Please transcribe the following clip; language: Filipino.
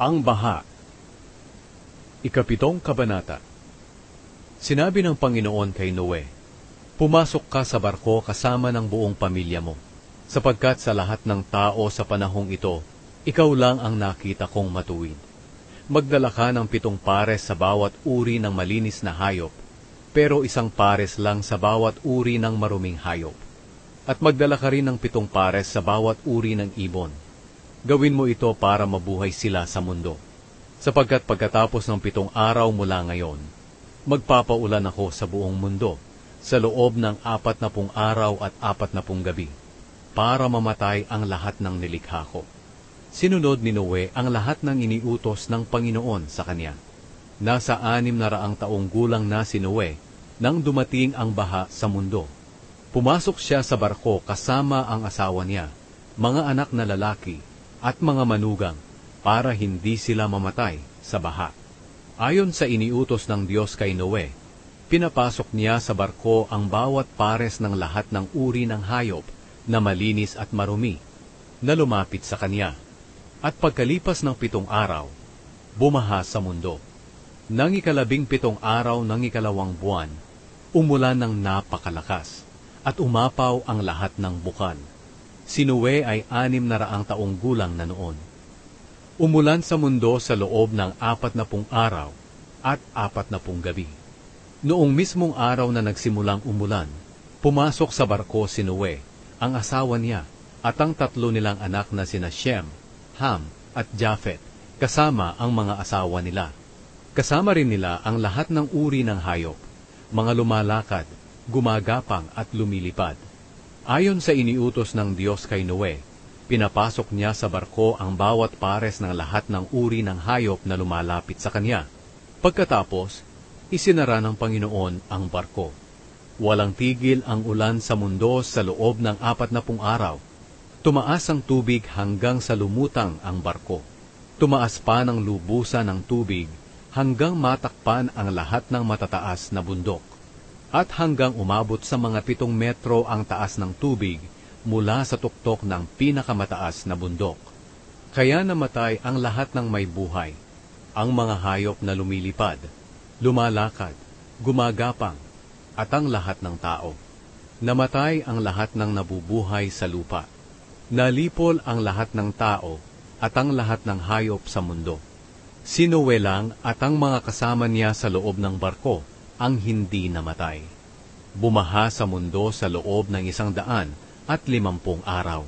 Ang baha. Ikapitong kabanata. Sinabi ng Panginoon kay Noe, "Pumasok ka sa barko kasama ng buong pamilya mo, sapagkat sa lahat ng tao sa panahong ito, ikaw lang ang nakita kong matuwid. Magdala ka ng 7 pares sa bawat uri ng malinis na hayop, pero 1 pares lang sa bawat uri ng maruming hayop. At magdala ka rin ng 7 pares sa bawat uri ng ibon. Gawin mo ito para mabuhay sila sa mundo. Sapagkat pagkatapos ng 7 araw mula ngayon, magpapaulan ako sa buong mundo, sa loob ng 40 araw at 40 gabi, para mamatay ang lahat ng nilikha ko." Sinunod ni Noe ang lahat ng iniutos ng Panginoon sa kanya. Nasa 600 taong gulang na si Noe nang dumating ang baha sa mundo. Pumasok siya sa barko kasama ang asawa niya, mga anak na lalaki, at mga manugang, para hindi sila mamatay sa baha. Ayon sa iniutos ng Diyos kay Noe, pinapasok niya sa barko ang bawat pares ng lahat ng uri ng hayop na malinis at marumi, na lumapit sa kanya. At pagkalipas ng 7 araw, bumaha sa mundo. Nang 17 araw ng 2 buwan, umulan ng napakalakas, at umapaw ang lahat ng bukan. Si Noe ay 600 taong gulang na noon. Umulan sa mundo sa loob ng 40 araw at 40 gabi. Noong mismong araw na nagsimulang umulan, pumasok sa barko si Noe, ang asawa niya, at ang 3 nilang anak na sina Shem, Ham, at Japhet, kasama ang mga asawa nila. Kasama rin nila ang lahat ng uri ng hayop, mga lumalakad, gumagapang at lumilipad. Ayon sa iniutos ng Diyos kay Noe, pinapasok niya sa barko ang bawat pares ng lahat ng uri ng hayop na lumalapit sa kanya. Pagkatapos, isinara ng Panginoon ang barko. Walang tigil ang ulan sa mundo sa loob ng 40 araw. Tumaas ang tubig hanggang sa lumutang ang barko. Tumaas pa ng lubusan ng tubig hanggang matakpan ang lahat ng matataas na bundok, at hanggang umabot sa mga 7 metro ang taas ng tubig mula sa tuktok ng pinakamataas na bundok. Kaya namatay ang lahat ng may buhay, ang mga hayop na lumilipad, lumalakad, gumagapang, at ang lahat ng tao. Namatay ang lahat ng nabubuhay sa lupa. Nalipol ang lahat ng tao at ang lahat ng hayop sa mundo. Si Noe lang at ang mga kasama niya sa loob ng barko ang hindi namatay. Bumaha sa mundo sa loob ng 150 araw.